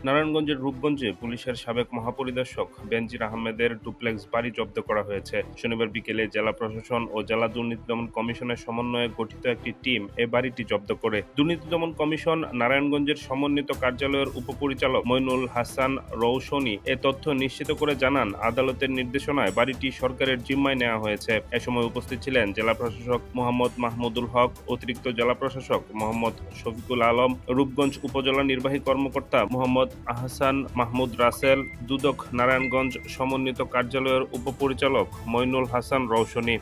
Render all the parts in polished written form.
নারায়ণগঞ্জের রূপগঞ্জে পুলিশের সাবেক মহাপরিদর্শক বেনজির আহমেদের ডুপ্লেক্স বাড়ি জব্দ করা হয়েছে। শনিবার বিকেলে জেলা প্রশাসন ও জেলা দুর্নীতি দমন কমিশনের সমন্বয়ে গঠিত একটি টিম এ বাড়িটি জব্দ করে। দুর্নীতি দমন কমিশন নারায়ণগঞ্জের সমন্বিত কার্যালয়ের উপপরিচালক মইনুল হাসান রৌশনী এ তথ্য নিশ্চিত করে জানান, আদালতের নির্দেশনায় বাড়িটি সরকারের জিম্মায় নেওয়া হয়েছে। এ সময় উপস্থিত ছিলেন জেলা প্রশাসক মোহাম্মদ মাহমুদুল হক, অতিরিক্ত জেলা প্রশাসক মোহাম্মদ শফিকুল আলম, রূপগঞ্জ উপজেলা নির্বাহী কর্মকর্তা মোহাম্মদ আহসান মাহমুদ রাসেল, দুদক নারায়ণগঞ্জ সমন্বিত কার্যালয়ের উপপরিচালক মইনুল হাসান রৌশনী।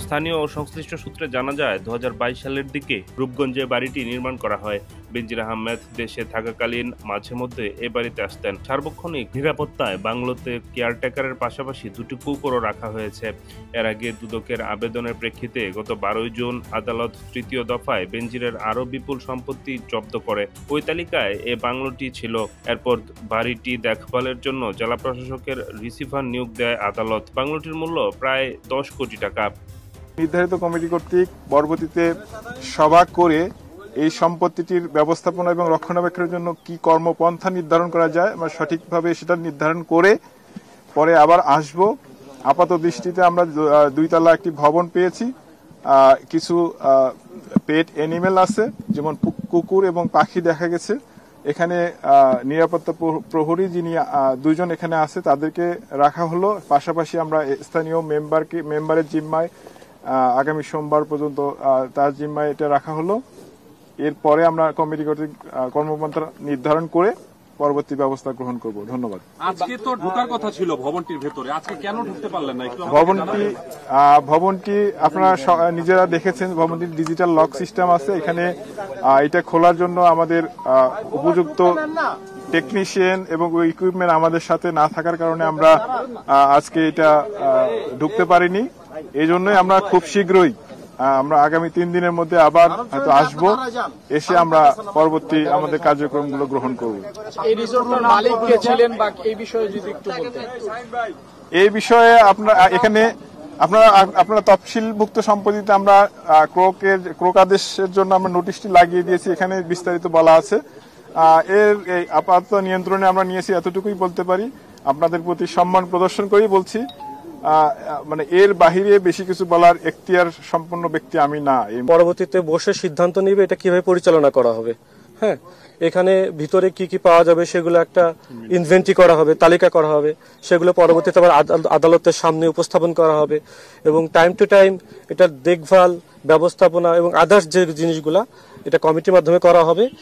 স্থানীয় ও সংশ্লিষ্ট সূত্রে জানা যায়, 2022 সালের দিকে রূপগঞ্জে বাড়িটি নির্মাণ করা হয়। বেনজির আহমেদ দেশে থাকাকালীন মাঝে মধ্যে এ বাড়িতে আসতেন। সার্বক্ষণিক নিরাপত্তায় বাংলোতে কেয়ারটেকারের পাশাপাশি দুটি কুকুরও রাখা হয়েছে। এর আগে দুদকের আবেদনের প্রেক্ষিতে গত 12 জুন আদালত তৃতীয় দফায় বেনজিরের আরও বিপুল সম্পত্তি জব্দ করে। ওই তালিকায় এ বাংলোটি ছিল। এরপর বাড়িটি দেখভালের জন্য জেলা প্রশাসকের রিসিভার নিয়োগ দেয় আদালত। বাংলোটির মূল্য প্রায় 10 কোটি টাকা। নির্ধারিত কমিটি কর্তৃক পরবর্তীতে সভা করে এই সম্পত্তিটির ব্যবস্থাপনা এবং রক্ষণাবেক্ষণের জন্য কি কর্মপন্থা নির্ধারণ করা যায় আমরা সঠিকভাবে সেটা নির্ধারণ করে পরে আবার আসব। আপাত দৃষ্টিতে আমরা 2 তলা একটি ভবন পেয়েছি। কিছু পেট অ্যানিমেল আছে, যেমন কুকুর এবং পাখি দেখা গেছে। এখানে নিরাপত্তা প্রহরী যিনি 2 জন এখানে আছে তাদেরকে রাখা হলো। পাশাপাশি আমরা স্থানীয় মেম্বারের জিম্মায় আগামী সোমবার পর্যন্ত তার জিম্মায় এটা রাখা হলো। এরপরে আমরা কমিটি কর্তৃক কর্মপন্থা নির্ধারণ করে পরবর্তী ব্যবস্থা গ্রহণ করব। ধন্যবাদ। আজকে তো ঢোকার কথা ছিল ভবনটির ভেতরে, আজকে কেন ঢুকতে পারলেন না? ভবনটি আপনারা নিজেরা দেখেছেন, ভবনটির ডিজিটাল লক সিস্টেম আছে। এখানে এটা খোলার জন্য আমাদের উপযুক্ত টেকনিশিয়ান এবং ইকুইপমেন্ট আমাদের সাথে না থাকার কারণে আমরা আজকে এটা ঢুকতে পারিনি। এই জন্যই আমরা খুব শীঘ্রই আমরা আগামী 3 দিনের মধ্যে আবার হয়তো আসবো, এসে আমরা পরবর্তী আমাদের কার্যক্রমগুলো গ্রহণ করব। এই বিষয়ে আপনারা তফসিলভুক্ত সম্পত্তিতে আমরা ক্রোকাদেশের জন্য আমরা নোটিশটি লাগিয়ে দিয়েছি। এখানে বিস্তারিত বলা আছে। এর আপাতত নিয়ন্ত্রণে আমরা নিয়েছি, এতটুকুই বলতে পারি। আপনাদের প্রতি সম্মান প্রদর্শন করেই বলছি। মানে এর বাহিরে বেশি কিছু বলার এখতিয়ার সম্পন্ন ব্যক্তি আমি না। পরবর্তীতে বসে সিদ্ধান্ত নিবে এটা কিভাবে পরিচালনা করা হবে। হ্যাঁ, এখানে ভিতরে কি কি পাওয়া যাবে সেগুলো একটা ইনভেন্টরি করা হবে, তালিকা করা হবে। সেগুলো পরবর্তীতে আবার আদালতের সামনে উপস্থাপন করা হবে এবং টাইম টু টাইম এটা দেখভাল, ব্যবস্থাপনা এবং আদার্স যে জিনিসগুলা এটা কমিটির মাধ্যমে করা হবে।